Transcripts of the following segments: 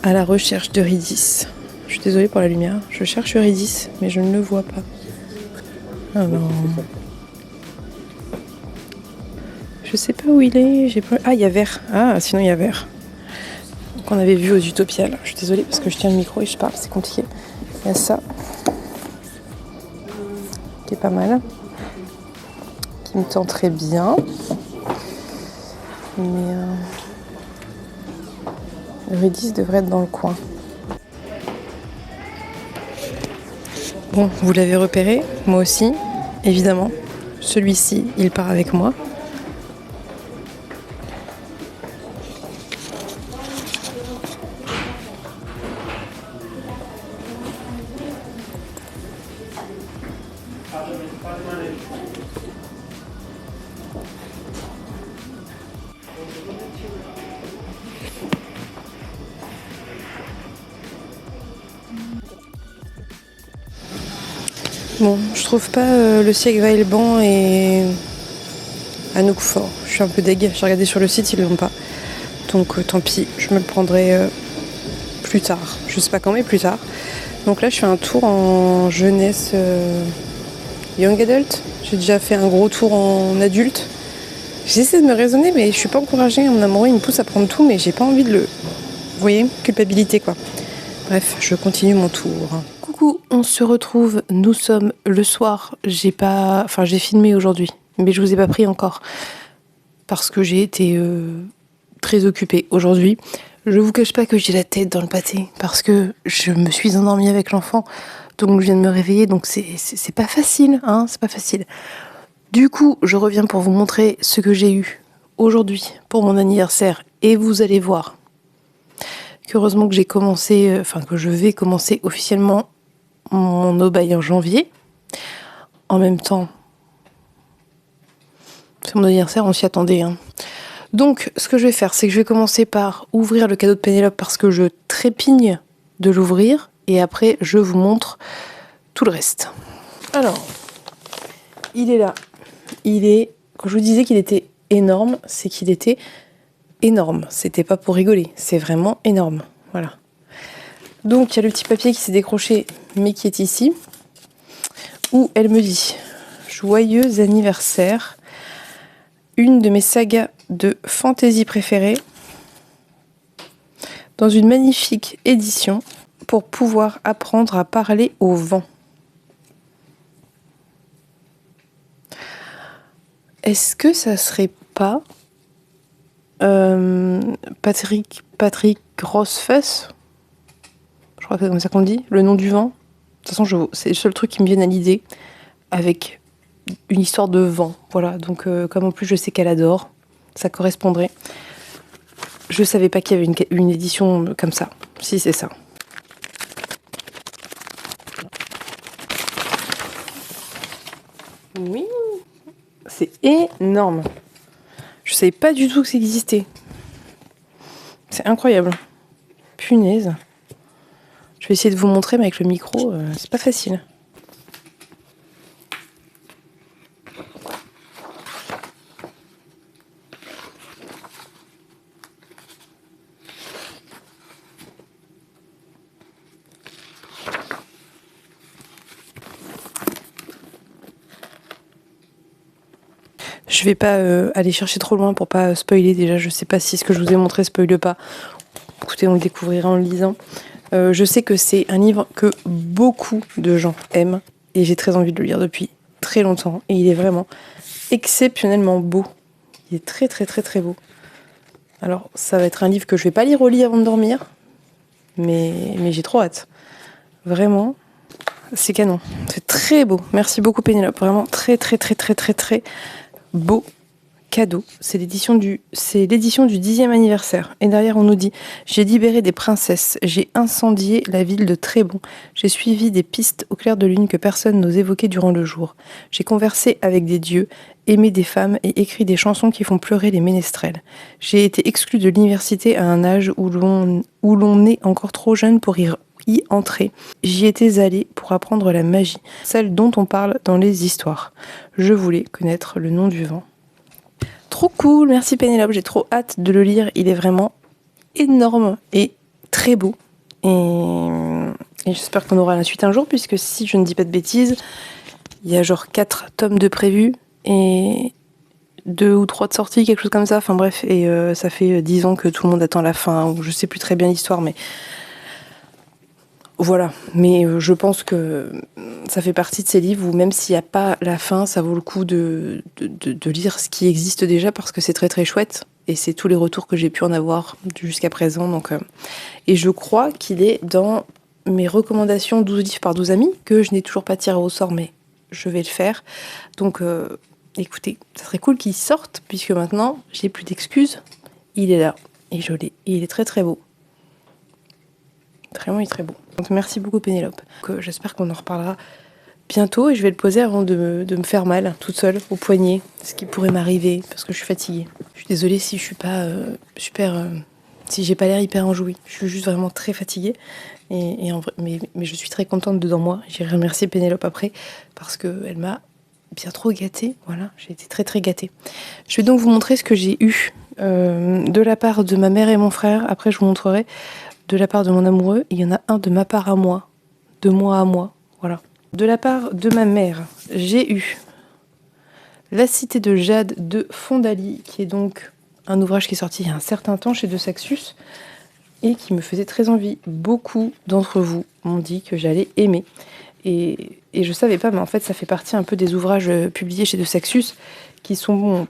à la recherche d'Eurydice. Je suis désolée pour la lumière. Je cherche Eurydice, mais je ne le vois pas. Alors... Je sais pas où il est. Ah, il y a vert. Ah, sinon il y a vert. Qu'on avait vu aux Utopiales. Je suis désolée parce que je tiens le micro et je parle, c'est compliqué. Il y a ça. Qui est pas mal. Qui me tenterait bien. Mais Eurydice devrait être dans le coin. Bon, vous l'avez repéré, moi aussi, évidemment. Celui-ci, il part avec moi. Bon, je trouve pas le siècle Vaillant et Anouk Fort. Je suis un peu deg. J'ai regardé sur le site, ils l'ont pas. Donc tant pis, je me le prendrai plus tard. Je sais pas quand, mais plus tard. Donc là, je fais un tour en jeunesse young adult. J'ai déjà fait un gros tour en adulte. J'essaie de me raisonner, mais je suis pas encouragée. Mon amoureux, il me pousse à prendre tout, mais j'ai pas envie de le... Vous voyez, culpabilité quoi. Bref, je continue mon tour. Coucou, on se retrouve, nous sommes le soir. J'ai filmé aujourd'hui, mais je vous ai pas pris encore. Parce que j'ai été très occupée aujourd'hui. Je vous cache pas que j'ai la tête dans le pâté, parce que je me suis endormie avec l'enfant. Donc je viens de me réveiller, donc c'est pas facile, hein, c'est pas facile. Du coup, je reviens pour vous montrer ce que j'ai eu aujourd'hui pour mon anniversaire. Et vous allez voir qu'heureusement que que je vais commencer officiellement mon aubaine en janvier. En même temps, c'est mon anniversaire, on s'y attendait. Hein. Donc, ce que je vais faire, c'est que je vais commencer par ouvrir le cadeau de Pénélope parce que je trépigne de l'ouvrir. Et après, je vous montre tout le reste. Alors, il est là. Quand je vous disais qu'il était énorme, c'est qu'il était énorme. C'était pas pour rigoler, c'est vraiment énorme. Voilà. Donc, il y a le petit papier qui s'est décroché, mais qui est ici, où elle me dit « Joyeux anniversaire, une de mes sagas de fantasy préférées, dans une magnifique édition pour pouvoir apprendre à parler au vent. » Est-ce que ça serait pas Patrick Grossfess? Je crois que c'est comme ça qu'on dit, le nom du vent. De toute façon, c'est le seul truc qui me vient à l'idée avec une histoire de vent. Voilà, donc comme en plus je sais qu'elle adore, ça correspondrait. Je savais pas qu'il y avait une édition comme ça. Si, c'est ça. Oui, c'est énorme. Je savais pas du tout que ça existait. C'est incroyable. Punaise. Je vais essayer de vous montrer, mais avec le micro, c'est pas facile. Je vais pas aller chercher trop loin pour pas spoiler. Déjà, je sais pas si ce que je vous ai montré spoile pas. Écoutez, on le découvrira en le lisant. Je sais que c'est un livre que beaucoup de gens aiment et j'ai très envie de le lire depuis très longtemps. Et il est vraiment exceptionnellement beau. Il est très très très très beau. Alors, ça va être un livre que je vais pas lire au lit avant de dormir, mais j'ai trop hâte. Vraiment, c'est canon. C'est très beau. Merci beaucoup Pénélope. Vraiment très très très très très très beau cadeau. C'est l'édition du 10e anniversaire. Et derrière, on nous dit « J'ai libéré des princesses. J'ai incendié la ville de Trébon. J'ai suivi des pistes au clair de lune que personne n'ose évoquer durant le jour. J'ai conversé avec des dieux, aimé des femmes et écrit des chansons qui font pleurer les ménestrels. J'ai été exclu de l'université à un âge où l'on est encore trop jeune pour y entrer. J'y étais allée pour apprendre la magie, celle dont on parle dans les histoires. Je voulais connaître le nom du vent. » Trop cool, merci Pénélope, j'ai trop hâte de le lire, il est vraiment énorme et très beau. Et j'espère qu'on aura la suite un jour, puisque si je ne dis pas de bêtises, il y a genre 4 tomes de prévus et 2 ou 3 de sortie, quelque chose comme ça. Enfin bref, et ça fait 10 ans que tout le monde attend la fin, ou je sais plus très bien l'histoire, mais voilà. Mais je pense que ça fait partie de ces livres où même s'il n'y a pas la fin, ça vaut le coup de lire ce qui existe déjà, parce que c'est très très chouette. Et c'est tous les retours que j'ai pu en avoir jusqu'à présent. Donc, et je crois qu'il est dans mes recommandations 12 livres par 12 amis, que je n'ai toujours pas tiré au sort, mais je vais le faire. Donc écoutez, ça serait cool qu'il sorte, puisque maintenant, j'ai plus d'excuses. Il est là, et je l'ai. Et il est très très beau. Vraiment, il est très beau. Donc merci beaucoup Pénélope. J'espère qu'on en reparlera bientôt, et je vais le poser avant de me faire mal, toute seule, au poignet, ce qui pourrait m'arriver, parce que je suis fatiguée. Je suis désolée si je suis pas si j'ai pas l'air hyper enjouée. Je suis juste vraiment très fatiguée. Mais je suis très contente dedans moi. J'irai remercier Pénélope après, parce qu'elle m'a bien trop gâtée. Voilà, j'ai été très très gâtée. Je vais donc vous montrer ce que j'ai eu de la part de ma mère et mon frère. Après, je vous montrerai de la part de mon amoureux. Il y en a un de ma part à moi, de moi à moi. Voilà. De la part de ma mère, j'ai eu La Cité de Jade de Fondali, qui est donc un ouvrage qui est sorti il y a un certain temps chez De Saxus et qui me faisait très envie. Beaucoup d'entre vous m'ont dit que j'allais aimer. Et je savais pas, mais en fait, ça fait partie un peu des ouvrages publiés chez De Saxus qui sont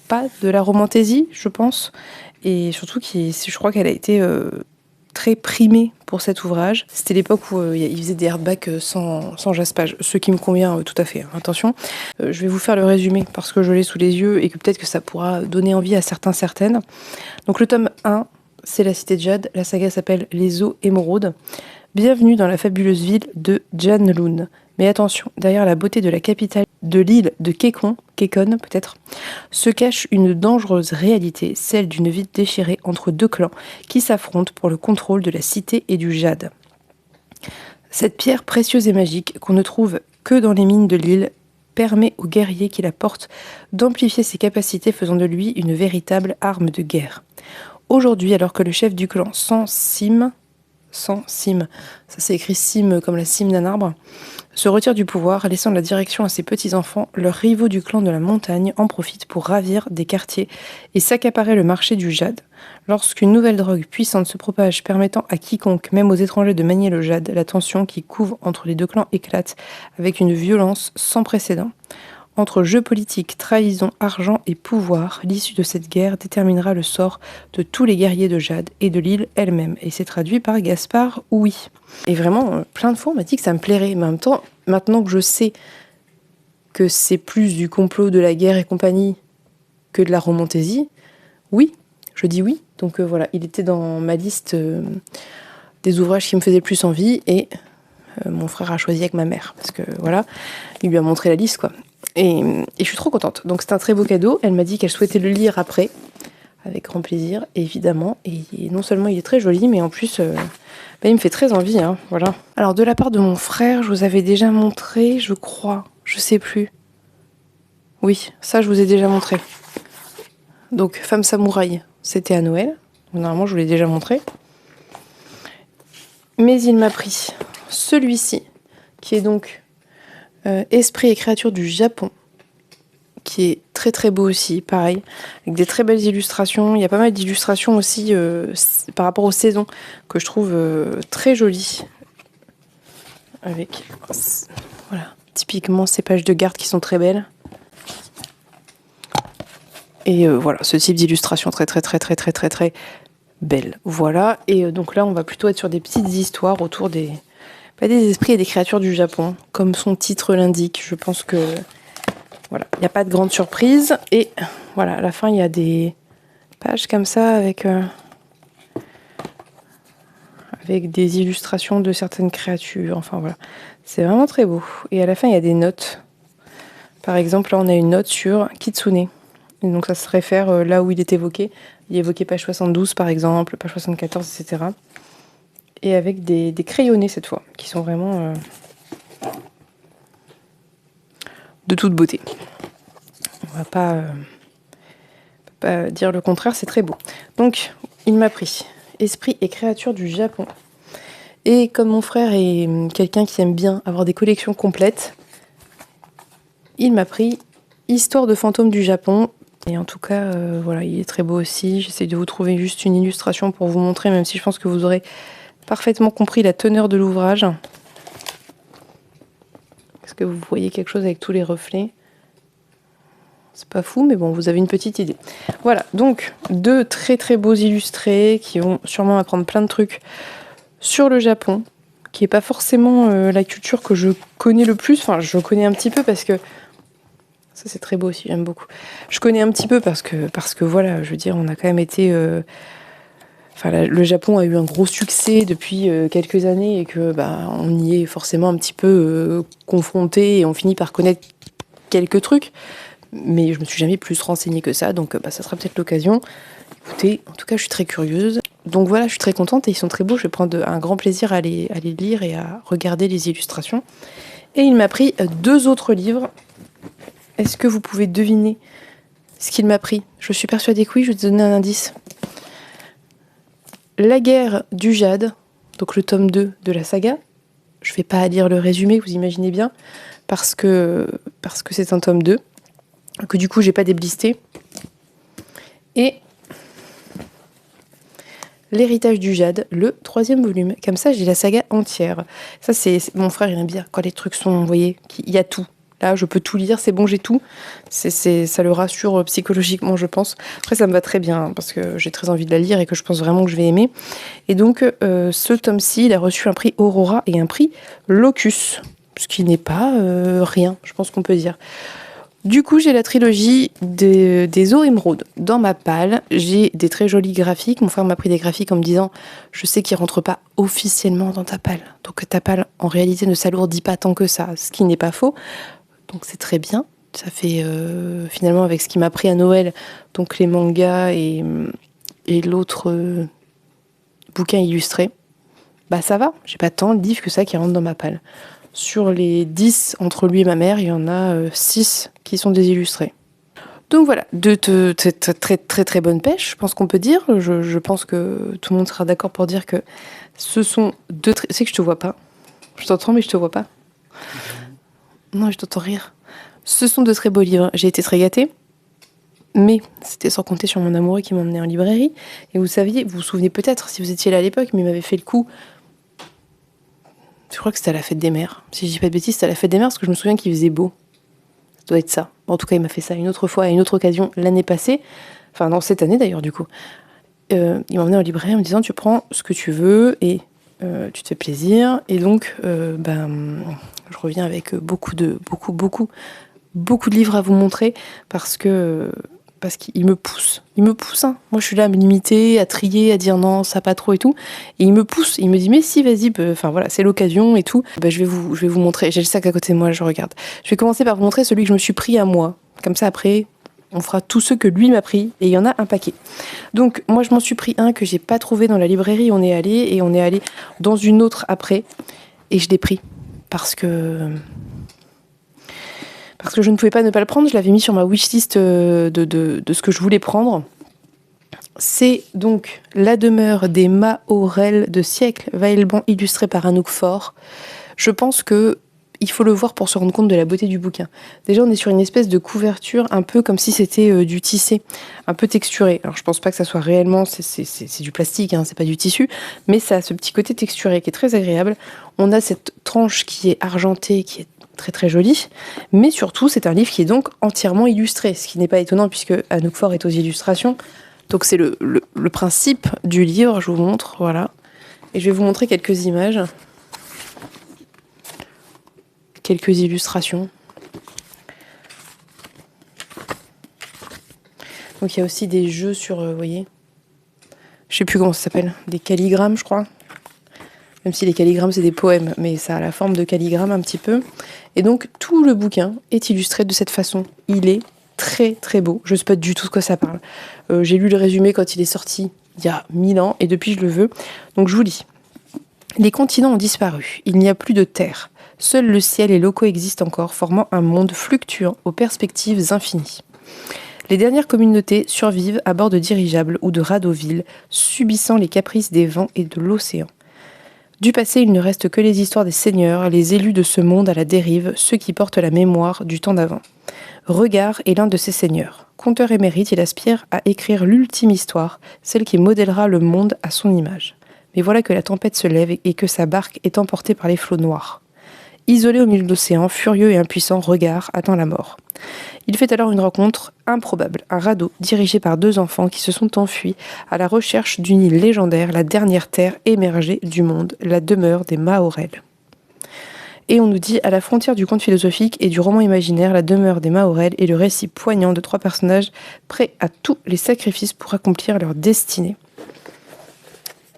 pas de la romantaisie, je pense. Et surtout, je crois qu'elle a été très primée pour cet ouvrage. C'était l'époque où il faisait des hardbacks sans jaspage, ce qui me convient tout à fait, hein. Attention, je vais vous faire le résumé parce que je l'ai sous les yeux et que peut-être que ça pourra donner envie à certaines. Donc le tome 1, c'est La Cité de Jade. La saga s'appelle Les Eaux Émeraudes. Bienvenue dans la fabuleuse ville de Janloon. Mais attention, derrière la beauté de la capitale de l'île de Kekon peut-être, se cache une dangereuse réalité, celle d'une ville déchirée entre 2 clans qui s'affrontent pour le contrôle de la cité et du jade. Cette pierre précieuse et magique, qu'on ne trouve que dans les mines de l'île, permet au guerrier qui la porte d'amplifier ses capacités, faisant de lui une véritable arme de guerre. Aujourd'hui, alors que le chef du clan Sans-Sim, ça c'est écrit cime comme la cime d'un arbre, se retire du pouvoir, laissant la direction à ses petits-enfants, leurs rivaux du clan de la montagne en profitent pour ravir des quartiers et s'accaparer le marché du jade. Lorsqu'une nouvelle drogue puissante se propage, permettant à quiconque, même aux étrangers, de manier le jade, la tension qui couve entre les 2 clans éclate avec une violence sans précédent. Entre jeux politiques, trahison, argent et pouvoir, l'issue de cette guerre déterminera le sort de tous les guerriers de Jade et de l'île elle-même. Et c'est traduit par Gaspard Oui. Et vraiment, plein de fois, on m'a dit que ça me plairait. Mais en même temps, maintenant que je sais que c'est plus du complot, de la guerre et compagnie que de la romantaisie, oui, je dis oui. Donc voilà, il était dans ma liste des ouvrages qui me faisaient le plus envie. Et mon frère a choisi avec ma mère. Parce que voilà, il lui a montré la liste, quoi. Et je suis trop contente. Donc c'est un très beau cadeau. Elle m'a dit qu'elle souhaitait le lire après, avec grand plaisir, évidemment. Et non seulement il est très joli, mais en plus, il me fait très envie, hein, voilà. Alors de la part de mon frère, je vous avais déjà montré, je crois, je sais plus. Oui, ça je vous ai déjà montré. Donc Femme Samouraï, c'était à Noël. Normalement, je vous l'ai déjà montré. Mais il m'a pris celui-ci, qui est donc Esprit et créatures du Japon, qui est très très beau aussi, pareil, avec des très belles illustrations. Il y a pas mal d'illustrations aussi par rapport aux saisons que je trouve très jolies. Avec, voilà, typiquement ces pages de garde qui sont très belles. Et voilà, ce type d'illustration très très très très très très très belle. Voilà, et donc là on va plutôt être sur des petites histoires autour des esprits et des créatures du Japon, comme son titre l'indique. Je pense que voilà, il n'y a pas de grande surprise. Et voilà, à la fin, il y a des pages comme ça avec des illustrations de certaines créatures. Enfin voilà, c'est vraiment très beau. Et à la fin, il y a des notes. Par exemple, là, on a une note sur Kitsune. Et donc ça se réfère là où il est évoqué. Il est évoqué page 72 par exemple, page 74, etc. Et avec des crayonnés cette fois, qui sont vraiment de toute beauté. On va pas dire le contraire, c'est très beau. Donc, il m'a pris Esprit et créatures du Japon. Et comme mon frère est quelqu'un qui aime bien avoir des collections complètes, il m'a pris Histoire de fantômes du Japon. Et en tout cas, voilà, il est très beau aussi. J'essaie de vous trouver juste une illustration pour vous montrer, même si je pense que vous aurez parfaitement compris la teneur de l'ouvrage. Est-ce que vous voyez quelque chose avec tous les reflets? C'est pas fou, mais bon, vous avez une petite idée. Voilà, donc 2 très très beaux illustrés qui vont sûrement m'apprendre plein de trucs sur le Japon, qui n'est pas forcément la culture que je connais le plus. Enfin, je connais un petit peu parce que... Ça, c'est très beau aussi, j'aime beaucoup. Je connais un petit peu parce que voilà, je veux dire, on a quand même été... le Japon a eu un gros succès depuis quelques années et que on y est forcément un petit peu confronté et on finit par connaître quelques trucs. Mais je me suis jamais plus renseignée que ça, donc ça sera peut-être l'occasion. Écoutez, en tout cas, je suis très curieuse. Donc voilà, je suis très contente et ils sont très beaux. Je vais prendre un grand plaisir à les lire et à regarder les illustrations. Et il m'a pris 2 autres livres. Est-ce que vous pouvez deviner ce qu'il m'a pris? Je suis persuadée que oui, je vais te donner un indice. La guerre du jade, donc le tome 2 de la saga. Je ne vais pas lire le résumé, vous imaginez bien, parce que c'est un tome 2, que du coup j'ai pas déblisté. Et L'héritage du jade, le 3e volume. Comme ça, j'ai la saga entière. Ça, c'est mon frère, il aime bien quand les trucs sont, vous voyez, il y a tout. Là, je peux tout lire, c'est bon, j'ai tout. Ça le rassure psychologiquement, je pense. Après, ça me va très bien, parce que j'ai très envie de la lire et que je pense vraiment que je vais aimer. Et donc, ce tome-ci, il a reçu un prix Aurora et un prix Locus, ce qui n'est pas rien, je pense qu'on peut dire. Du coup, j'ai la trilogie des eaux émeraudes dans ma palle. J'ai des très jolis graphiques. Mon frère m'a pris des graphiques en me disant « Je sais qu'ils ne rentrent pas officiellement dans ta palle. Donc ta palle, en réalité, ne s'alourdit pas tant que ça. » Ce qui n'est pas faux. Donc c'est très bien. Ça fait finalement avec ce qu'il m'a pris à Noël, donc les mangas et l'autre bouquin illustré, ça va. J'ai pas tant de livres que ça qui rentrent dans ma palle. Sur les 10 entre lui et ma mère, il y en a 6 qui sont des illustrés. Donc voilà, de très très très très bonne pêche, je pense qu'on peut dire. Je pense que tout le monde sera d'accord pour dire que ce sont deux... C'est que je te vois pas. Je t'entends mais je te vois pas. Non, je t'entends rire. Ce sont de très beaux livres. J'ai été très gâtée. Mais c'était sans compter sur mon amoureux qui m'emmenait en librairie. Et vous vous souvenez peut-être, si vous étiez là à l'époque, mais il m'avait fait le coup... Je crois que c'était à la fête des mères. Si je dis pas de bêtises, c'était à la fête des mères parce que je me souviens qu'il faisait beau. Ça doit être ça. En tout cas, il m'a fait ça une autre fois, à une autre occasion, l'année passée. Enfin, non, cette année d'ailleurs, du coup. Il m'emmenait en librairie en me disant, tu prends ce que tu veux et tu te fais plaisir. Et donc, je reviens avec beaucoup de livres à vous montrer parce qu'il me pousse. Il me pousse, hein. Moi, je suis là à me limiter, à trier, à dire non, ça pas trop et tout. Et il me pousse. Il me dit, mais si, vas-y, voilà, c'est l'occasion et tout. Je vais vous montrer. J'ai le sac à côté de moi, je regarde. Je vais commencer par vous montrer celui que je me suis pris à moi. Comme ça, après, on fera tous ceux que lui m'a pris. Et il y en a un paquet. Donc, moi, je m'en suis pris un que j'ai pas trouvé dans la librairie où on est allé. Et on est allé dans une autre après. Et je l'ai pris. Parce que je ne pouvais pas ne pas le prendre, je l'avais mis sur ma wishlist de ce que je voulais prendre. C'est donc La demeure des Mahorel de siècle, Vaillant illustré par Anouk Faure. Je pense que il faut le voir pour se rendre compte de la beauté du bouquin. Déjà, on est sur une espèce de couverture un peu comme si c'était du tissé, un peu texturé. Alors, je pense pas que ça soit réellement, c'est du plastique, hein, c'est pas du tissu, mais ça a ce petit côté texturé qui est très agréable. On a cette tranche qui est argentée, qui est très très jolie, mais surtout c'est un livre qui est donc entièrement illustré, ce qui n'est pas étonnant puisque Anouk Faure est aux illustrations. Donc c'est le principe du livre, je vous montre, voilà. Et je vais vous montrer quelques images, quelques illustrations. Donc il y a aussi des jeux sur, vous voyez, je sais plus comment ça s'appelle, des calligrammes je crois. Même si les calligrammes c'est des poèmes, mais ça a la forme de calligramme un petit peu. Et donc tout le bouquin est illustré de cette façon. Il est très très beau. Je ne sais pas du tout de quoi ça parle. J'ai lu le résumé quand il est sorti il y a 1000 ans et depuis je le veux. Donc je vous lis. Les continents ont disparu. Il n'y a plus de terre. Seul le ciel et l'eau coexistent encore, formant un monde fluctuant aux perspectives infinies. Les dernières communautés survivent à bord de dirigeables ou de radeaux-villes, subissant les caprices des vents et de l'océan. Du passé, il ne reste que les histoires des seigneurs, les élus de ce monde à la dérive, ceux qui portent la mémoire du temps d'avant. Regard est l'un de ces seigneurs. Conteur émérite, il aspire à écrire l'ultime histoire, celle qui modèlera le monde à son image. Mais voilà que la tempête se lève et que sa barque est emportée par les flots noirs. Isolé au milieu de l'océan, furieux et impuissant, Regard attend la mort. Il fait alors une rencontre improbable, un radeau dirigé par 2 enfants qui se sont enfuis à la recherche d'une île légendaire, la dernière terre émergée du monde, la demeure des Maorels. Et on nous dit, à la frontière du conte philosophique et du roman imaginaire, la demeure des Maorels est le récit poignant de 3 personnages prêts à tous les sacrifices pour accomplir leur destinée.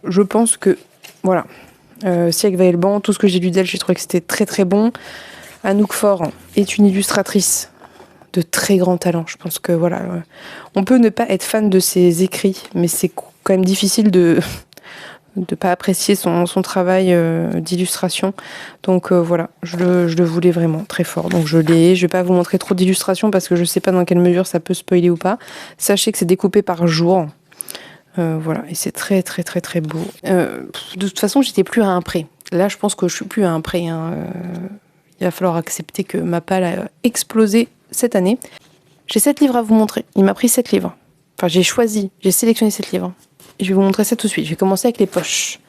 Je pense que, voilà, Sieg Weilban, tout ce que j'ai lu d'elle, j'ai trouvé que c'était très très bon. Anouk Faure est une illustratrice de très grand talent. Je pense que voilà, on peut ne pas être fan de ses écrits, mais c'est quand même difficile de pas apprécier son travail d'illustration. Donc voilà, je le voulais vraiment très fort. Donc je l'ai. Je vais pas vous montrer trop d'illustrations parce que je sais pas dans quelle mesure ça peut spoiler ou pas. Sachez que c'est découpé par jour. Voilà, et c'est très très très très beau. De toute façon, j'étais plus à un prêt. Là, je pense que je suis plus à un prêt. Il va falloir accepter que ma palle a explosé cette année. J'ai 7 livres à vous montrer. Il m'a pris 7 livres. Enfin, j'ai sélectionné 7 livres. Je vais vous montrer ça tout de suite. Je vais commencer avec les poches.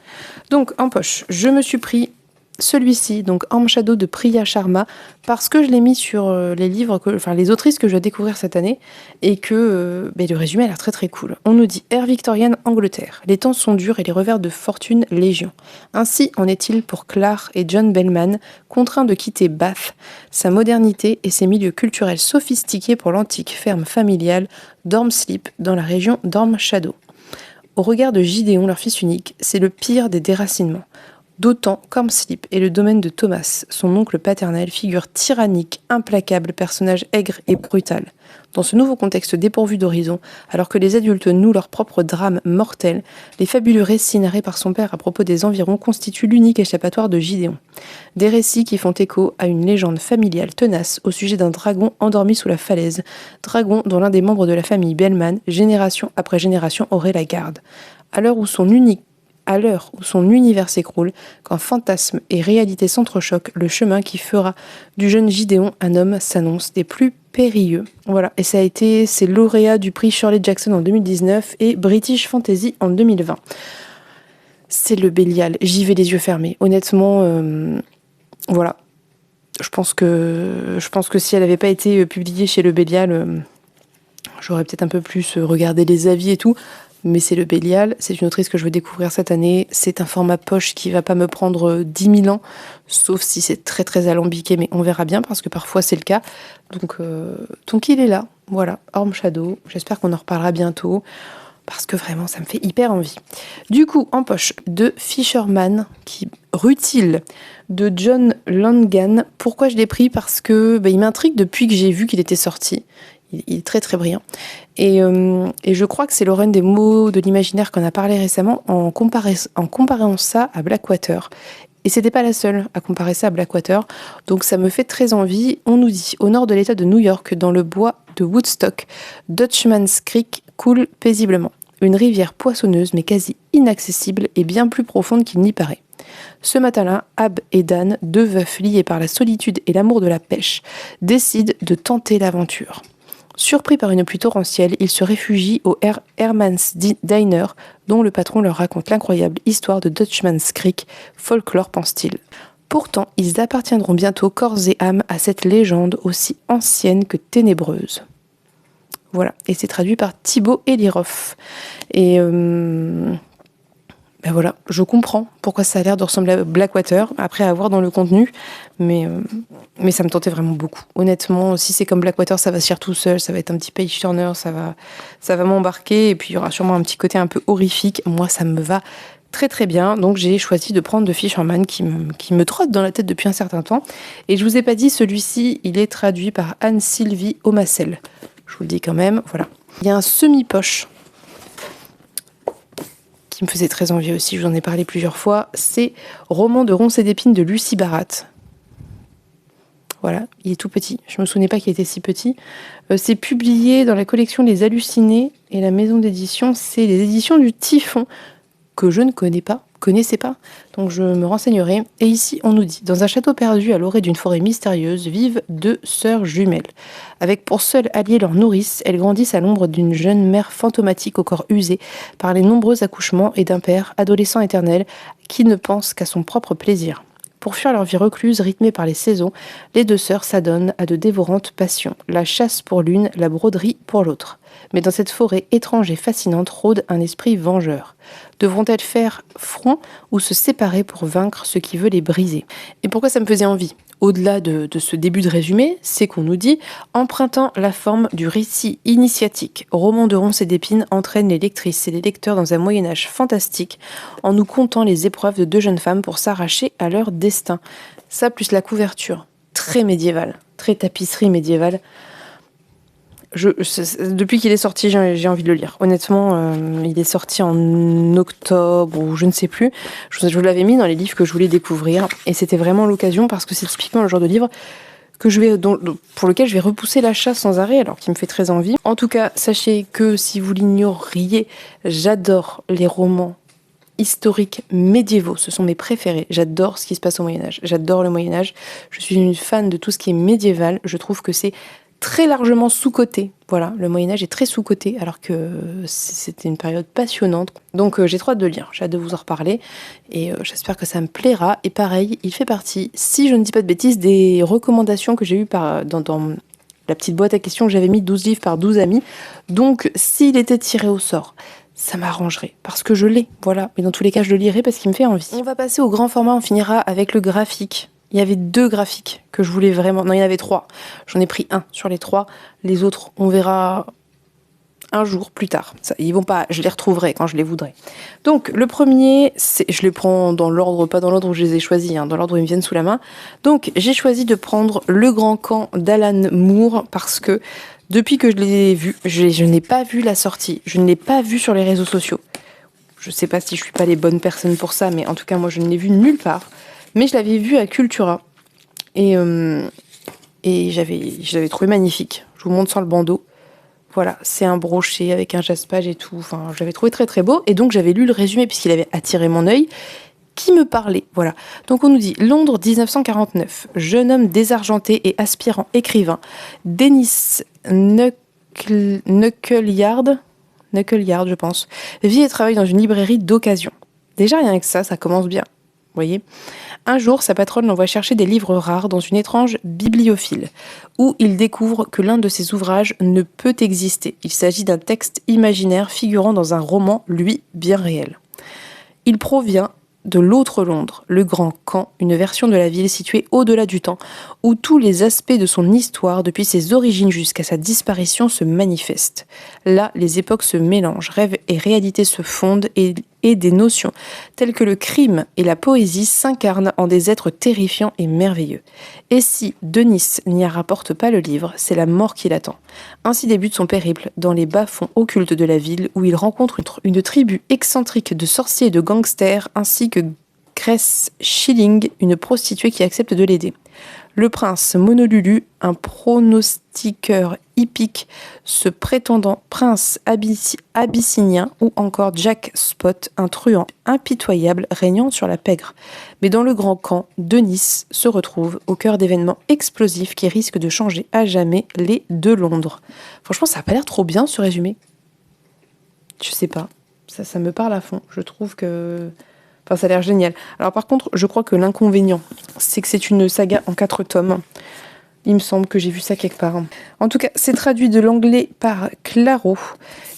Donc, en poche, je me suis pris celui-ci, donc Arm Shadow de Priya Sharma, parce que je l'ai mis sur les livres, les autrices que je vais découvrir cette année, et que le résumé a l'air très très cool. On nous dit ère victorienne Angleterre. Les temps sont durs et les revers de fortune légion. Ainsi en est-il pour Clare et John Bellman, contraints de quitter Bath, sa modernité et ses milieux culturels sophistiqués pour l'antique ferme familiale d'Ormsleep dans la région d'Arm Shadow. Au regard de Gideon, leur fils unique, c'est le pire des déracinements. D'autant qu'Ormsleep est le domaine de Thomas, son oncle paternel, figure tyrannique, implacable, personnage aigre et brutal. Dans ce nouveau contexte dépourvu d'horizon, alors que les adultes nouent leur propre drame mortel, les fabuleux récits narrés par son père à propos des environs constituent l'unique échappatoire de Gideon. Des récits qui font écho à une légende familiale tenace au sujet d'un dragon endormi sous la falaise, dragon dont l'un des membres de la famille Bellman, génération après génération, aurait la garde. À l'heure où son univers s'écroule, quand fantasme et réalité s'entrechoquent, le chemin qui fera du jeune Gideon un homme s'annonce des plus périlleux. Voilà, et c'est lauréat du prix Shirley Jackson en 2019 et British Fantasy en 2020. C'est le Bélial, j'y vais les yeux fermés. Honnêtement, voilà. Je pense que si elle n'avait pas été publiée chez le Bélial, j'aurais peut-être un peu plus regardé les avis et tout. Mais c'est le Bélial, c'est une autrice que je veux découvrir cette année. C'est un format poche qui va pas me prendre 10 000 ans, sauf si c'est très très alambiqué, mais on verra bien parce que parfois c'est le cas. Donc il est là, voilà, Arm Shadow. J'espère qu'on en reparlera bientôt parce que vraiment ça me fait hyper envie. Du coup, en poche, de Fisherman, qui Rutile de John Langan. Pourquoi je l'ai pris? Parce que il m'intrigue depuis que j'ai vu qu'il était sorti. Il est très très brillant. Et je crois que c'est Lorraine des mots de l'imaginaire qu'on a parlé récemment en comparant ça à Blackwater. Et c'était pas la seule à comparer ça à Blackwater. Donc ça me fait très envie. On nous dit, au nord de l'état de New York, dans le bois de Woodstock, Dutchman's Creek coule paisiblement. Une rivière poissonneuse mais quasi inaccessible et bien plus profonde qu'il n'y paraît. Ce matin-là, Ab et Dan, 2 veufs liés par la solitude et l'amour de la pêche, décident de tenter l'aventure. Surpris par une pluie torrentielle, ils se réfugient au Herman's Diner, dont le patron leur raconte l'incroyable histoire de Dutchman's Creek, folklore pense-t-il. Pourtant, ils appartiendront bientôt corps et âme à cette légende aussi ancienne que ténébreuse. Voilà, et c'est traduit par Thibaut Eliroff. Et voilà, je comprends pourquoi ça a l'air de ressembler à Blackwater, après avoir dans le contenu, mais ça me tentait vraiment beaucoup. Honnêtement, si c'est comme Blackwater, ça va se faire tout seul, ça va être un petit page turner, ça va m'embarquer, et puis il y aura sûrement un petit côté un peu horrifique. Moi, ça me va très très bien, donc j'ai choisi de prendre The Fisherman qui me trotte dans la tête depuis un certain temps. Et je vous ai pas dit, celui-ci, il est traduit par Anne-Sylvie Omacel. Je vous le dis quand même, voilà. Il y a un semi-poche qui me faisait très envie aussi, je vous en ai parlé plusieurs fois, c'est Roman de ronces et d'épines de Lucie Barat. Voilà, il est tout petit. Je me souvenais pas qu'il était si petit. C'est publié dans la collection Les Hallucinés et la maison d'édition, c'est les éditions du Typhon, que je ne connaissais pas. Donc je me renseignerai. Et ici, on nous dit, dans un château perdu à l'orée d'une forêt mystérieuse, vivent deux sœurs jumelles. Avec pour seul allié leur nourrice, elles grandissent à l'ombre d'une jeune mère fantomatique au corps usé par les nombreux accouchements et d'un père, adolescent éternel, qui ne pense qu'à son propre plaisir. Pour fuir leur vie recluse rythmée par les saisons, les deux sœurs s'adonnent à de dévorantes passions. La chasse pour l'une, la broderie pour l'autre. Mais dans cette forêt étrange et fascinante rôde un esprit vengeur. Devront-elles faire front ou se séparer pour vaincre ce qui veut les briser? Et pourquoi ça me faisait envie? Au-delà de ce début de résumé, c'est qu'on nous dit « Empruntant la forme du récit initiatique, roman de ronces et d'épines entraîne les lectrices et les lecteurs dans un Moyen-Âge fantastique en nous contant les épreuves de deux jeunes femmes pour s'arracher à leur destin. » Ça plus la couverture, très médiévale, très tapisserie médiévale. Depuis qu'il est sorti, j'ai envie de le lire. Honnêtement, il est sorti en octobre ou je ne sais plus. Je l'avais mis dans les livres que je voulais découvrir et c'était vraiment l'occasion parce que c'est typiquement le genre de livre pour lequel je vais repousser l'achat sans arrêt alors qu'il me fait très envie. En tout cas, sachez que si vous l'ignoriez, j'adore les romans historiques médiévaux, ce sont mes préférés. J'adore ce qui se passe au Moyen-Âge. J'adore le Moyen-Âge. Je suis une fan de tout ce qui est médiéval. Je trouve que c'est très largement sous-coté. Voilà, le Moyen-Âge est très sous-coté, alors que c'était une période passionnante. Donc j'ai trop hâte de lire, j'ai hâte de vous en reparler, et j'espère que ça me plaira. Et pareil, il fait partie, si je ne dis pas de bêtises, des recommandations que j'ai eues dans la petite boîte à questions que j'avais mis 12 livres par 12 amis. Donc s'il était tiré au sort, ça m'arrangerait, parce que je l'ai, voilà. Mais dans tous les cas, je le lirai parce qu'il me fait envie. On va passer au grand format, on finira avec le graphique. Il y avait 2 graphiques que je voulais vraiment... Non, il y en avait 3. J'en ai pris 1 sur les 3. Les autres, on verra un jour plus tard. Ça, ils vont pas... Je les retrouverai quand je les voudrai. Donc, le premier, je les prends dans l'ordre, pas dans l'ordre où je les ai choisis, dans l'ordre où ils me viennent sous la main. Donc, j'ai choisi de prendre Le Grand Camp d'Alan Moore parce que depuis que je l'ai vu, je n'ai pas vu la sortie. Je ne l'ai pas vu sur les réseaux sociaux. Je sais pas si je suis pas les bonnes personnes pour ça, mais en tout cas, moi, je ne l'ai vu nulle part. Mais je l'avais vu à Cultura et je l'avais trouvé magnifique. Je vous montre sans le bandeau. Voilà, c'est un brochet avec un jaspage et tout. Enfin, je l'avais trouvé très très beau. Et donc j'avais lu le résumé puisqu'il avait attiré mon œil, qui me parlait. Voilà. Donc on nous dit Londres 1949. Jeune homme désargenté et aspirant écrivain. Dennis Knucklyard, je pense, vit et travaille dans une librairie d'occasion. Déjà rien que ça commence bien. Vous voyez ? Un jour, sa patronne l'envoie chercher des livres rares dans une étrange bibliophile, où il découvre que l'un de ses ouvrages ne peut exister. Il s'agit d'un texte imaginaire figurant dans un roman, lui, bien réel. Il provient de l'autre Londres, le Grand Camp, une version de la ville située au-delà du temps, où tous les aspects de son histoire, depuis ses origines jusqu'à sa disparition, se manifestent. Là, les époques se mélangent, rêve et réalité se fondent et des notions telles que le crime et la poésie s'incarnent en des êtres terrifiants et merveilleux. Et si Denis n'y rapporte pas le livre, c'est la mort qui l'attend. Ainsi débute son périple dans les bas-fonds occultes de la ville où il rencontre une tribu excentrique de sorciers et de gangsters ainsi que Grace Schilling, une prostituée qui accepte de l'aider. Le prince Monolulu, un pronostiqueur hippique se prétendant prince abyssinien, ou encore Jack Spot, un truand impitoyable régnant sur la pègre. Mais dans le Grand Camp, Denis se retrouve au cœur d'événements explosifs qui risquent de changer à jamais les deux Londres. Franchement, ça n'a pas l'air trop bien ce résumé. Je sais pas, ça me parle à fond. Je trouve que... Enfin, ça a l'air génial. Alors par contre, je crois que l'inconvénient, c'est que c'est une saga en 4 tomes. Il me semble que j'ai vu ça quelque part. En tout cas, c'est traduit de l'anglais par Claro.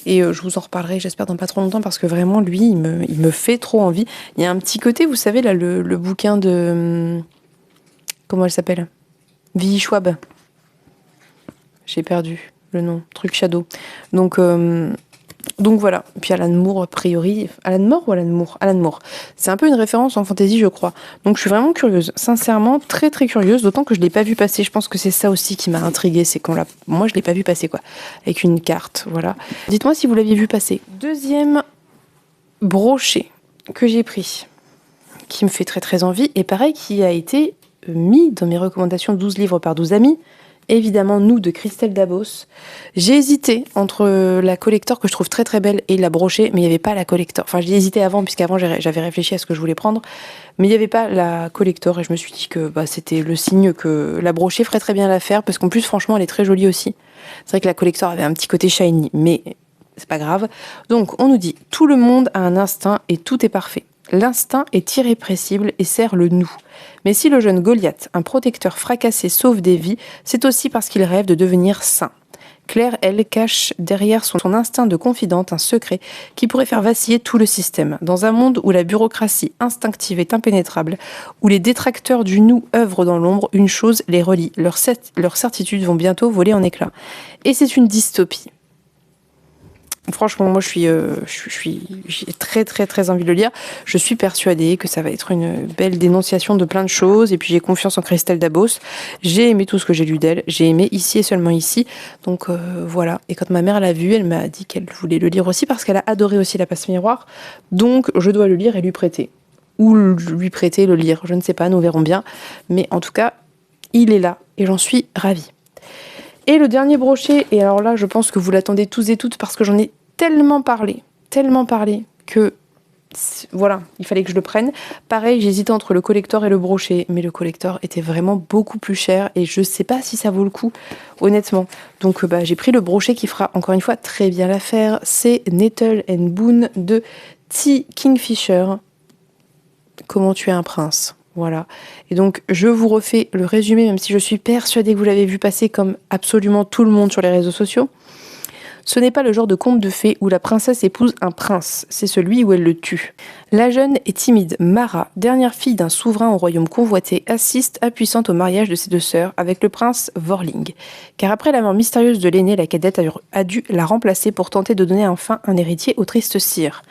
Et je vous en reparlerai, j'espère, dans pas trop longtemps, parce que vraiment, lui, il me fait trop envie. Il y a un petit côté, vous savez, là, le bouquin de... Comment elle s'appelle ? V. Schwab. J'ai perdu le nom. Truc Shadow. Donc voilà, et puis Alan Moore a priori... Alan Moore ou Alan Moore ? Alan Moore. C'est un peu une référence en fantasy, je crois. Donc je suis vraiment curieuse, sincèrement très très curieuse, d'autant que je ne l'ai pas vu passer. Je pense que c'est ça aussi qui m'a intriguée, c'est qu'on l'a... Moi je ne l'ai pas vu passer, quoi, avec une carte, voilà. Dites-moi si vous l'aviez vu passer. Deuxième brochet que j'ai pris, qui me fait très très envie, et pareil, qui a été mis dans mes recommandations 12 livres par 12 amis. Évidemment, Nous de Christelle Dabos. J'ai hésité entre la collector que je trouve très très belle et la brochée, mais il n'y avait pas la collector. Enfin, j'ai hésité avant, puisqu'avant j'avais réfléchi à ce que je voulais prendre, mais il n'y avait pas la collector et je me suis dit que c'était le signe que la brochée ferait très bien l'affaire, parce qu'en plus, franchement, elle est très jolie aussi. C'est vrai que la collector avait un petit côté shiny, mais c'est pas grave. Donc, on nous dit « Tout le monde a un instinct et tout est parfait. L'instinct est irrépressible et sert le nous. Mais si le jeune Goliath, un protecteur fracassé, sauve des vies, c'est aussi parce qu'il rêve de devenir saint. Claire, elle, cache derrière son instinct de confidente un secret qui pourrait faire vaciller tout le système. Dans un monde où la bureaucratie instinctive est impénétrable, où les détracteurs du nous œuvrent dans l'ombre, une chose les relie. Leurs certitudes vont bientôt voler en éclats. Et c'est une dystopie. Franchement, moi, j'ai très, très, très envie de le lire. Je suis persuadée que ça va être une belle dénonciation de plein de choses. Et puis, j'ai confiance en Christelle Dabos. J'ai aimé tout ce que j'ai lu d'elle. J'ai aimé Ici et seulement ici. Donc, voilà. Et quand ma mère l'a vu, elle m'a dit qu'elle voulait le lire aussi parce qu'elle a adoré aussi La Passe Miroir. Donc, je dois le lire et lui prêter. Ou lui prêter, le lire. Je ne sais pas, nous verrons bien. Mais en tout cas, il est là. Et j'en suis ravie. Et le dernier brochet, et alors là, je pense que vous l'attendez tous et toutes parce que j'en ai tellement parlé que voilà, il fallait que je le prenne. Pareil, j'hésitais entre le collector et le brochet, mais le collector était vraiment beaucoup plus cher et je sais pas si ça vaut le coup, honnêtement. Donc j'ai pris le brochet qui fera encore une fois très bien l'affaire. C'est Nettle and Boone de T. Kingfisher. Comment tuer un prince. Voilà. Et donc, je vous refais le résumé, même si je suis persuadée que vous l'avez vu passer comme absolument tout le monde sur les réseaux sociaux. Ce n'est pas le genre de conte de fées où la princesse épouse un prince, c'est celui où elle le tue. La jeune et timide Mara, dernière fille d'un souverain au royaume convoité, assiste impuissante au mariage de ses deux sœurs avec le prince Vorling. Car après la mort mystérieuse de l'aînée, la cadette a dû la remplacer pour tenter de donner enfin un héritier au triste sire.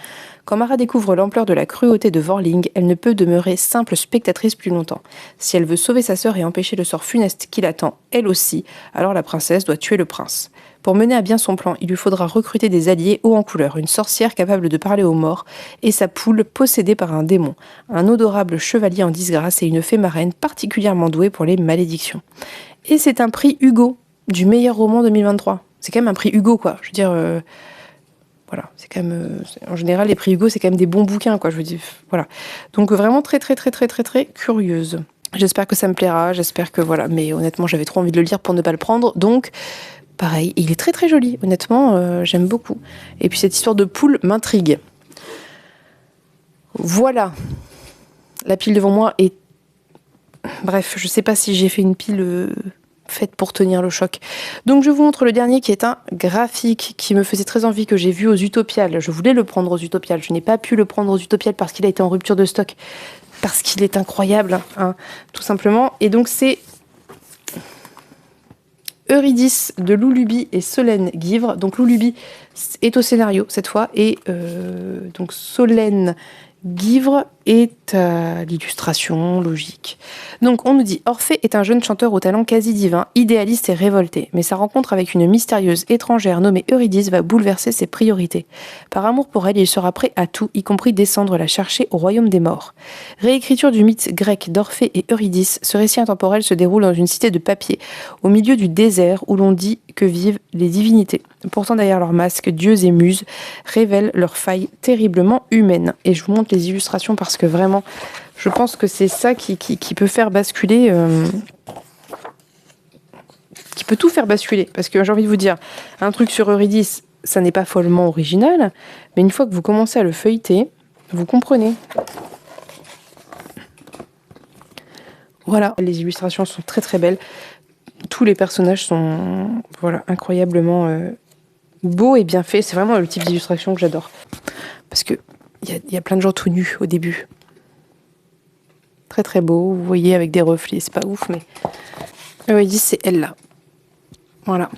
Quand Mara découvre l'ampleur de la cruauté de Vorling, elle ne peut demeurer simple spectatrice plus longtemps. Si elle veut sauver sa sœur et empêcher le sort funeste qui l'attend, elle aussi, alors la princesse doit tuer le prince. Pour mener à bien son plan, il lui faudra recruter des alliés hauts en couleur, une sorcière capable de parler aux morts, et sa poule possédée par un démon, un odorable chevalier en disgrâce et une fée marraine particulièrement douée pour les malédictions. Et c'est un prix Hugo, du meilleur roman 2023. C'est quand même un prix Hugo, quoi. Je veux dire... Voilà, c'est quand même... en général, les prix Hugo, c'est quand même des bons bouquins, quoi. Je veux dire, voilà. Donc vraiment très, très, très, très, très, très curieuse. J'espère que ça me plaira, j'espère que... Voilà, mais honnêtement, j'avais trop envie de le lire pour ne pas le prendre, donc... Pareil, il est très très joli, honnêtement, j'aime beaucoup. Et puis cette histoire de poule m'intrigue. Voilà. La pile devant moi est... Bref, je sais pas si j'ai fait une pile faite pour tenir le choc. Donc je vous montre le dernier qui est un graphique qui me faisait très envie, que j'ai vu aux Utopiales. Je voulais le prendre aux Utopiales, je n'ai pas pu le prendre aux Utopiales parce qu'il a été en rupture de stock. Parce qu'il est incroyable, hein, tout simplement. Et donc c'est... Eurydice de Lou Luby et Solène Guivre. Donc Lou Luby est au scénario cette fois et donc Solène Guivre est à l'illustration, logique. Donc on nous dit Orphée est un jeune chanteur au talent quasi divin, idéaliste et révolté, mais sa rencontre avec une mystérieuse étrangère nommée Eurydice va bouleverser ses priorités. Par amour pour elle, il sera prêt à tout, y compris descendre la chercher au royaume des morts. Réécriture du mythe grec d'Orphée et Eurydice, ce récit intemporel se déroule dans une cité de papier, au milieu du désert où l'on dit que vivent les divinités. Pourtant derrière leurs masques, dieux et muses révèlent leurs failles terriblement humaines. Et je vous montre les illustrations parce que vraiment, je pense que c'est ça qui peut faire basculer, qui peut tout faire basculer. Parce que j'ai envie de vous dire, un truc sur Eurydice, ça n'est pas follement original, mais une fois que vous commencez à le feuilleter, vous comprenez. Voilà, les illustrations sont très très belles. Tous les personnages sont incroyablement beaux et bien faits. C'est vraiment le type d'illustration que j'adore. Parce que y a plein de gens tout nus au début. Très très beau, vous voyez, avec des reflets, c'est pas ouf, mais Eurydice, c'est elle là. Voilà.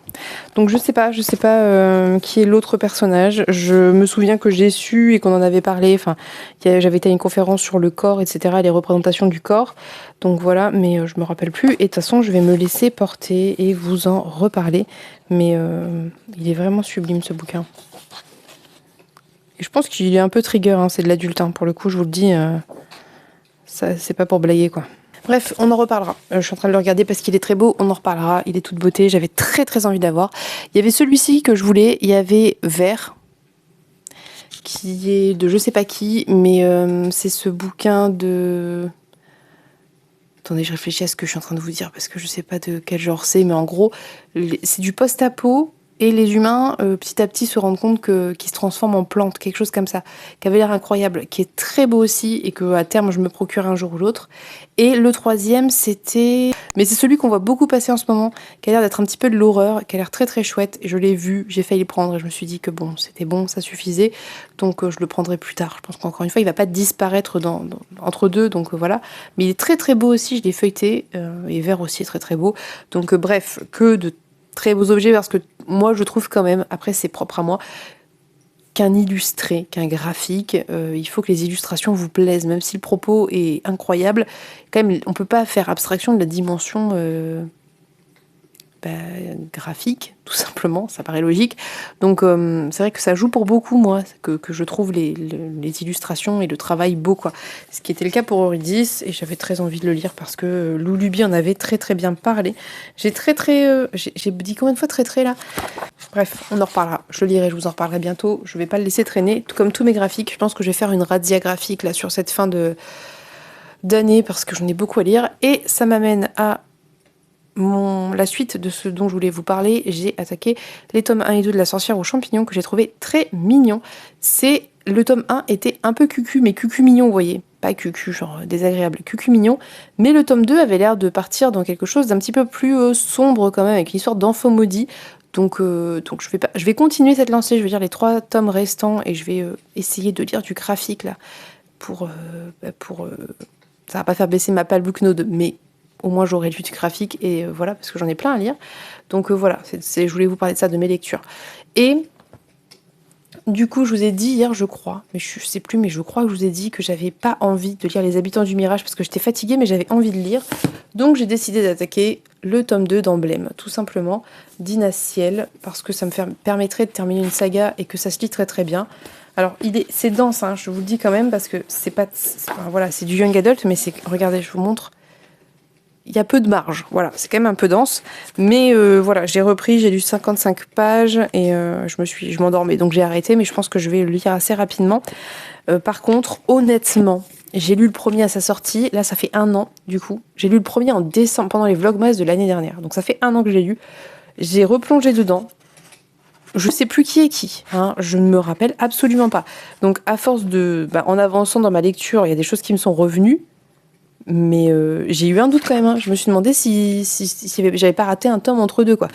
Donc je sais pas qui est l'autre personnage. Je me souviens que j'ai su et qu'on en avait parlé. Enfin, j'avais été à une conférence sur le corps, etc., les représentations du corps. Donc voilà, mais je me rappelle plus. Et de toute façon, je vais me laisser porter et vous en reparler. Mais il est vraiment sublime ce bouquin. Et je pense qu'il est un peu trigger, hein, c'est de l'adulte, hein. Pour le coup, je vous le dis, ça, c'est pas pour blaguer, quoi. Bref, on en reparlera. Je suis en train de le regarder parce qu'il est très beau, on en reparlera. Il est toute beauté, j'avais très très envie d'avoir. Il y avait celui-ci que je voulais, il y avait Vert, qui est de je sais pas qui, mais c'est ce bouquin de... Attendez, je réfléchis à ce que je suis en train de vous dire parce que je sais pas de quel genre c'est, mais en gros, c'est du post-apo et les humains, petit à petit, se rendent compte qu'ils se transforment en plantes, quelque chose comme ça, qui avait l'air incroyable, qui est très beau aussi et que à terme je me procure un jour ou l'autre. Et le troisième, c'était... Mais c'est celui qu'on voit beaucoup passer en ce moment, qui a l'air d'être un petit peu de l'horreur, qui a l'air très très chouette. Et je l'ai vu, j'ai failli le prendre et je me suis dit que bon, c'était bon, ça suffisait. Donc je le prendrai plus tard. Je pense qu'encore une fois, il va pas disparaître entre deux, donc voilà. Mais il est très très beau aussi, je l'ai feuilleté. Et Vert aussi est très très beau. Donc bref, que de très beaux objets parce que moi je trouve quand même, après c'est propre à moi, qu'un illustré, qu'un graphique, il faut que les illustrations vous plaisent, même si le propos est incroyable. Quand même, on peut pas faire abstraction de la dimension graphique, tout simplement, ça paraît logique. Donc c'est vrai que ça joue pour beaucoup, moi, que je trouve les illustrations et le travail beau, quoi. Ce qui était le cas pour Eurydice, et j'avais très envie de le lire parce que Lou Luby en avait très très bien parlé. J'ai dit combien de fois très là? Bref, on en reparlera. Je le lirai, je vous en reparlerai bientôt. Je vais pas le laisser traîner, tout comme tous mes graphiques. Je pense que je vais faire une razzia graphique là sur cette fin d'année parce que j'en ai beaucoup à lire. Et ça m'amène à la suite de ce dont je voulais vous parler. J'ai attaqué les tomes 1 et 2 de La sorcière aux champignons que j'ai trouvé très mignon. Le tome 1 était un peu cucu, mais cucu mignon, vous voyez. Pas cucu, genre désagréable, cucu mignon. Mais le tome 2 avait l'air de partir dans quelque chose d'un petit peu plus sombre quand même, avec une histoire d'enfant maudit. Donc je vais continuer cette lancée, je vais lire les 3 tomes restants et je vais essayer de lire du graphique là. Ça va pas faire baisser ma pale booknode, mais au moins j'aurai lu du graphique et voilà, parce que j'en ai plein à lire. Donc voilà, je voulais vous parler de ça, de mes lectures. Et du coup, je vous ai dit hier, je crois, mais je sais plus, mais je crois que je vous ai dit que j'avais pas envie de lire Les Habitants du Mirage parce que j'étais fatiguée, mais j'avais envie de lire. Donc j'ai décidé d'attaquer le tome 2 d'Emblème, tout simplement, d'Ina Ciel, parce que ça me permettrait de terminer une saga et que ça se lit très très bien. Alors, c'est dense, hein, je vous le dis quand même, parce que voilà, c'est du young adult, mais regardez, je vous montre. Il y a peu de marge, voilà, c'est quand même un peu dense, mais voilà, j'ai repris, j'ai lu 55 pages et je m'endormais, donc j'ai arrêté, mais je pense que je vais le lire assez rapidement. Par contre, honnêtement, j'ai lu le premier à sa sortie, là ça fait 1 an du coup, j'ai lu le premier en décembre, pendant les Vlogmas de l'année dernière, donc ça fait 1 an que je l'ai lu, j'ai replongé dedans, je sais plus qui est qui, hein, je ne me rappelle absolument pas, donc à force en avançant dans ma lecture, il y a des choses qui me sont revenues, mais j'ai eu un doute quand même, hein. Je me suis demandé si j'avais pas raté un tome entre deux, quoi.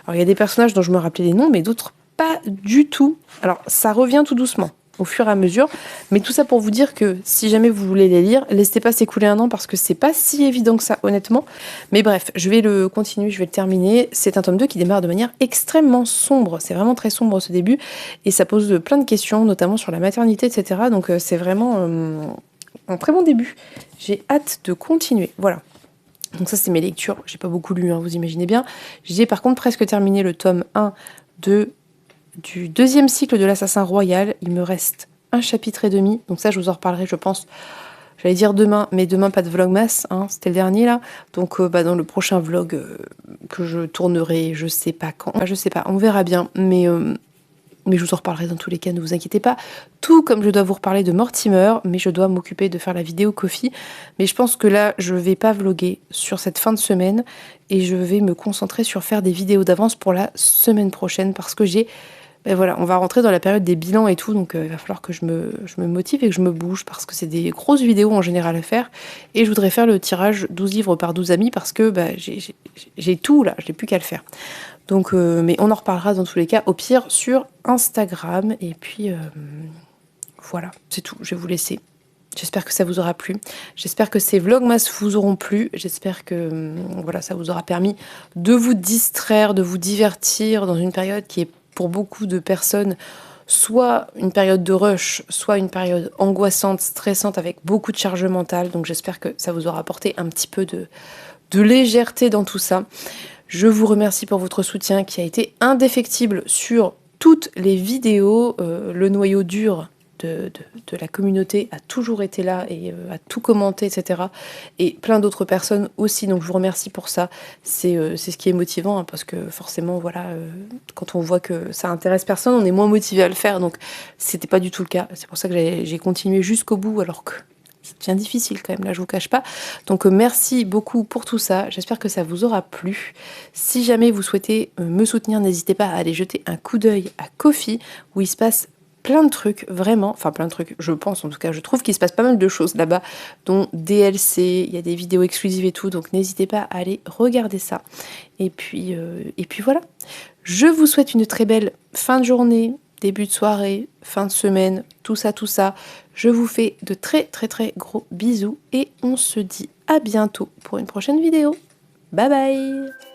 Alors il y a des personnages dont je me rappelais les noms, mais d'autres pas du tout. Alors ça revient tout doucement, au fur et à mesure, mais tout ça pour vous dire que si jamais vous voulez les lire, laissez pas s'écouler 1 an parce que c'est pas si évident que ça, honnêtement. Mais bref, je vais le continuer, je vais le terminer. C'est un tome 2 qui démarre de manière extrêmement sombre, c'est vraiment très sombre ce début, et ça pose plein de questions, notamment sur la maternité, etc. Donc c'est vraiment un très bon début. J'ai hâte de continuer. Voilà. Donc ça, c'est mes lectures. J'ai pas beaucoup lu, hein, vous imaginez bien. J'ai par contre presque terminé le tome 1 du 2e cycle de l'Assassin Royal. Il me reste 1 chapitre et demi. Donc ça, je vous en reparlerai, je pense. J'allais dire demain, mais demain, pas de vlogmas. Hein, c'était le dernier, là. Donc dans le prochain vlog que je tournerai, je sais pas quand. Enfin, je sais pas, on verra bien. Mais je vous en reparlerai dans tous les cas, ne vous inquiétez pas. Tout comme je dois vous reparler de Mortimer, mais je dois m'occuper de faire la vidéo Ko-fi. Mais je pense que là, je vais pas vloguer sur cette fin de semaine et je vais me concentrer sur faire des vidéos d'avance pour la semaine prochaine parce que voilà, on va rentrer dans la période des bilans et tout, donc il va falloir que je me motive et que je me bouge parce que c'est des grosses vidéos en général à faire et je voudrais faire le tirage 12 livres par 12 amis parce que j'ai tout là, je n'ai plus qu'à le faire. Donc, mais on en reparlera dans tous les cas, au pire sur Instagram. Et puis, voilà, c'est tout. Je vais vous laisser. J'espère que ça vous aura plu. J'espère que ces vlogmas vous auront plu. J'espère que voilà, ça vous aura permis de vous distraire, de vous divertir dans une période qui est pour beaucoup de personnes soit une période de rush, soit une période angoissante, stressante, avec beaucoup de charge mentale. Donc j'espère que ça vous aura apporté un petit peu de légèreté dans tout ça. Je vous remercie pour votre soutien qui a été indéfectible sur toutes les vidéos. Le noyau dur de la communauté a toujours été là et a tout commenté, etc. Et plein d'autres personnes aussi, donc je vous remercie pour ça. C'est ce qui est motivant, hein, parce que forcément, voilà, quand on voit que ça intéresse personne, on est moins motivé à le faire, donc c'était pas du tout le cas. C'est pour ça que j'ai continué jusqu'au bout, alors que ça devient difficile quand même, là je vous cache pas. Donc merci beaucoup pour tout ça, j'espère que ça vous aura plu. Si jamais vous souhaitez me soutenir, n'hésitez pas à aller jeter un coup d'œil à Ko-fi, où il se passe plein de trucs, vraiment, enfin plein de trucs, je pense en tout cas, je trouve qu'il se passe pas mal de choses là-bas, dont DLC, il y a des vidéos exclusives et tout, donc n'hésitez pas à aller regarder ça. Et puis voilà, je vous souhaite une très belle fin de journée, début de soirée, fin de semaine, tout ça, tout ça. Je vous fais de très très très gros bisous et on se dit à bientôt pour une prochaine vidéo. Bye bye!